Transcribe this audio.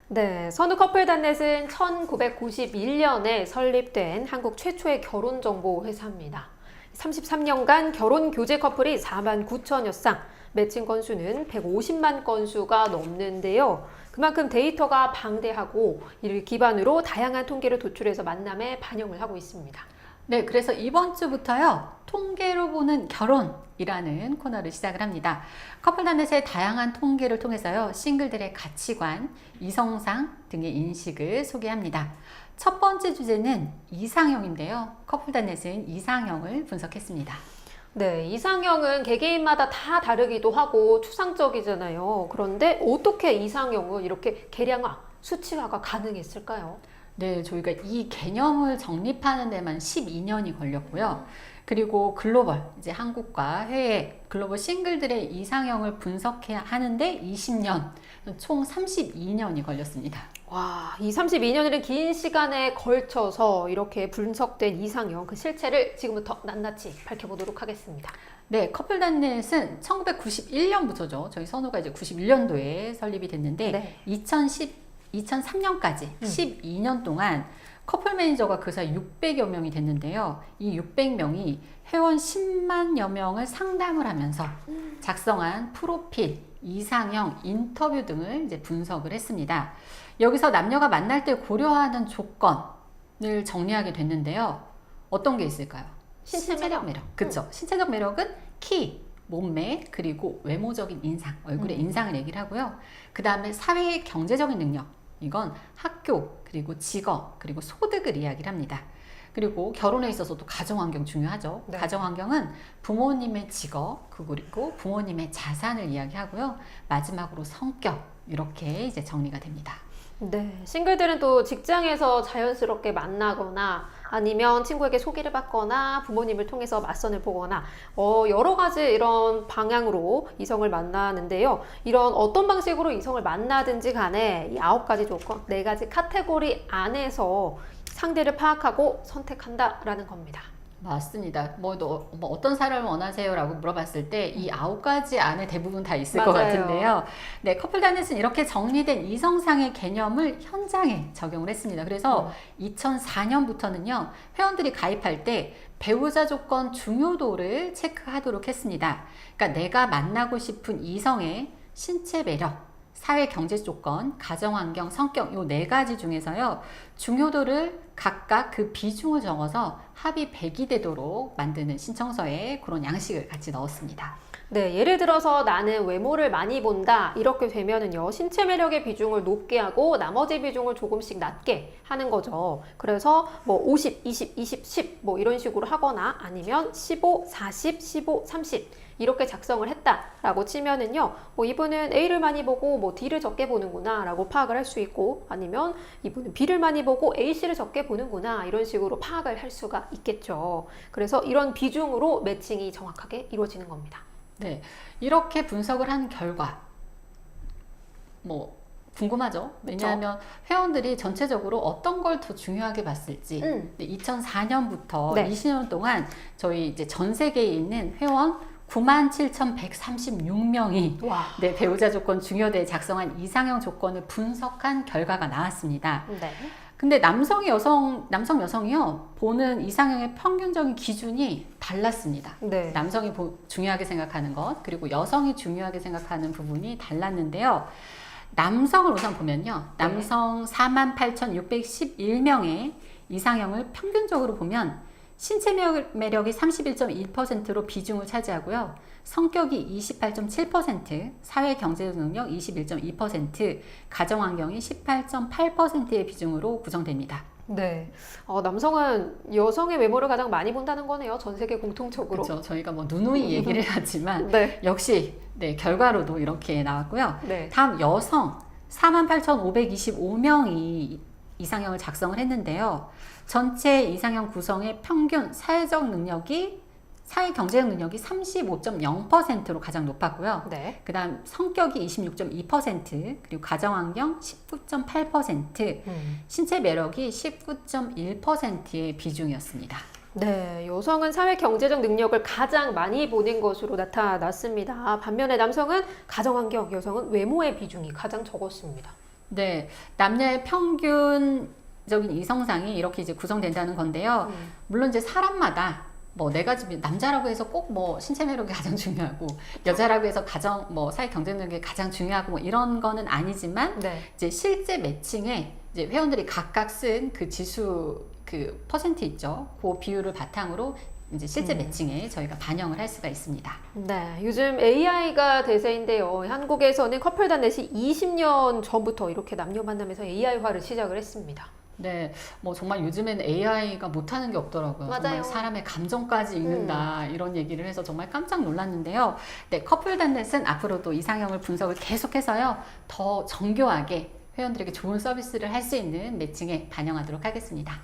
네, 선우 커플단넷은 1991년에 설립된 한국 최초의 결혼정보 회사입니다. 33년간 결혼 교제 커플이 4만 9천여 쌍, 매칭 건수는 150만 건수가 넘는데요. 그만큼 데이터가 방대하고 이를 기반으로 다양한 통계를 도출해서 만남에 반영을 하고 있습니다. 네, 그래서 이번 주부터요, 통계로 보는 결혼이라는 코너를 시작을 합니다. 커플단넷의 다양한 통계를 통해서요, 싱글들의 가치관, 이성상 등의 인식을 소개합니다. 첫 번째 주제는 이상형인데요. 커플단넷은 이상형을 분석했습니다. 네, 이상형은 개개인마다 다 다르기도 하고 추상적이잖아요. 그런데 어떻게 이상형을 이렇게 계량화, 수치화가 가능했을까요? 네, 저희가 이 개념을 정립하는 데만 12년이 걸렸고요. 그리고 글로벌, 이제 한국과 해외 글로벌 싱글들의 이상형을 분석해야 하는데 20년, 총 32년이 걸렸습니다. 와, 이 32년이라는 긴 시간에 걸쳐서 이렇게 분석된 이상형, 그 실체를 지금부터 낱낱이 밝혀보도록 하겠습니다. 네, 커플단넷은 1991년부터죠. 저희 선우가 이제 91년도에 설립이 됐는데, 네. 2003년까지 12년 동안 커플 매니저가 그 사이 600여 명이 됐는데요. 이 600명이 회원 10만여 명을 상담을 하면서 작성한 프로필, 이상형, 인터뷰 등을 이제 분석을 했습니다. 여기서 남녀가 만날 때 고려하는 조건을 정리하게 됐는데요. 어떤 게 있을까요? 신체적 매력. 그쵸. 신체적 매력은 키, 몸매, 그리고 외모적인 인상, 얼굴의 인상을 얘기를 하고요. 그 다음에 사회 경제적인 능력. 이건 학교, 그리고 직업, 그리고 소득을 이야기를 합니다. 그리고 결혼에 있어서도 가정환경 중요하죠. 네. 가정환경은 부모님의 직업, 그리고 부모님의 자산을 이야기하고요. 마지막으로 성격, 이렇게 이제 정리가 됩니다. 네, 싱글들은 또 직장에서 자연스럽게 만나거나 아니면 친구에게 소개를 받거나 부모님을 통해서 맞선을 보거나 여러 가지 이런 방향으로 이성을 만나는데요. 이런 어떤 방식으로 이성을 만나든지 간에 이 9가지 조건, 4가지 카테고리 안에서 상대를 파악하고 선택한다라는 겁니다. 맞습니다. 뭐 어떤 사람을 원하세요? 라고 물어봤을 때 이 9가지 안에 대부분 다 있을 맞아요. 것 같은데요. 네, 커플단넷은 이렇게 정리된 이성상의 개념을 현장에 적용을 했습니다. 그래서 2004년부터는요, 회원들이 가입할 때 배우자 조건 중요도를 체크하도록 했습니다. 그러니까 내가 만나고 싶은 이성의 신체 매력, 사회 경제 조건, 가정 환경, 성격 요 4가지 중에서요. 중요도를 각각 그 비중을 적어서 합이 100이 되도록 만드는 신청서에 그런 양식을 같이 넣었습니다. 네, 예를 들어서 나는 외모를 많이 본다 이렇게 되면은요, 신체 매력의 비중을 높게 하고 나머지 비중을 조금씩 낮게 하는 거죠. 그래서 뭐 50, 20, 20, 10 뭐 이런 식으로 하거나 아니면 15, 40, 15, 30 이렇게 작성을 했다라고 치면은요, 뭐 이분은 A를 많이 보고 뭐 D를 적게 보는구나 라고 파악을 할 수 있고, 아니면 이분은 B를 많이 보고 AC를 적게 보는구나 이런 식으로 파악을 할 수가 있겠죠. 그래서 이런 비중으로 매칭이 정확하게 이루어지는 겁니다. 네, 이렇게 분석을 한 결과 뭐 궁금하죠? 왜냐하면 회원들이 전체적으로 어떤 걸 더 중요하게 봤을지 2004년부터 네. 20년 동안 저희 이제 전 세계에 있는 회원 97,136명이 네, 배우자 조건 중요도에 작성한 이상형 조건을 분석한 결과가 나왔습니다. 네. 근데 남성 여성이요 보는 이상형의 평균적인 기준이 달랐습니다. 네. 남성이 중요하게 생각하는 것, 그리고 여성이 중요하게 생각하는 부분이 달랐는데요. 남성을 우선 보면요, 남성 48,611명의 이상형을 평균적으로 보면 신체 매력이 31.1%로 비중을 차지하고요. 성격이 28.7%, 사회 경제적 능력 21.2%, 가정 환경이 18.8%의 비중으로 구성됩니다. 네. 남성은 여성의 외모를 가장 많이 본다는 거네요. 전 세계 공통적으로. 그렇죠. 저희가 뭐 누누이 얘기를 하지만 네. 역시 네, 결과로도 이렇게 나왔고요. 네. 다음 여성 48,525명이 이상형을 작성을 했는데요. 전체 이상형 구성의 평균 사회 경제적 능력이 35.0%로 가장 높았고요. 네. 그 다음 성격이 26.2%, 그리고 가정환경 19.8%, 신체 매력이 19.1%의 비중이었습니다. 네, 여성은 사회 경제적 능력을 가장 많이 보는 것으로 나타났습니다. 반면에 남성은 가정환경, 여성은 외모의 비중이 가장 적었습니다. 네, 남녀의 평균적인 이성상이 이렇게 이제 구성된다는 건데요. 물론 이제 사람마다 뭐 네 가지 남자라고 해서 꼭 뭐 신체 매력이 가장 중요하고 여자라고 해서 가정 뭐 사회 경쟁력이 가장 중요하고 뭐 이런 거는 아니지만 네. 이제 실제 매칭에 이제 회원들이 각각 쓴 그 지수 그 퍼센트 있죠. 그 비율을 바탕으로 이제 실제 매칭에 저희가 반영을 할 수가 있습니다. 네, 요즘 AI가 대세인데요. 한국에서는 커플단넷이 20년 전부터 이렇게 남녀 만남에서 AI화를 시작을 했습니다. 네, 뭐 정말 요즘엔 AI가 못하는 게 없더라고요. 맞아요. 정말 사람의 감정까지 읽는다 이런 얘기를 해서 정말 깜짝 놀랐는데요. 네, 커플단넷은 앞으로도 이상형을 분석을 계속해서요 더 정교하게 회원들에게 좋은 서비스를 할 수 있는 매칭에 반영하도록 하겠습니다.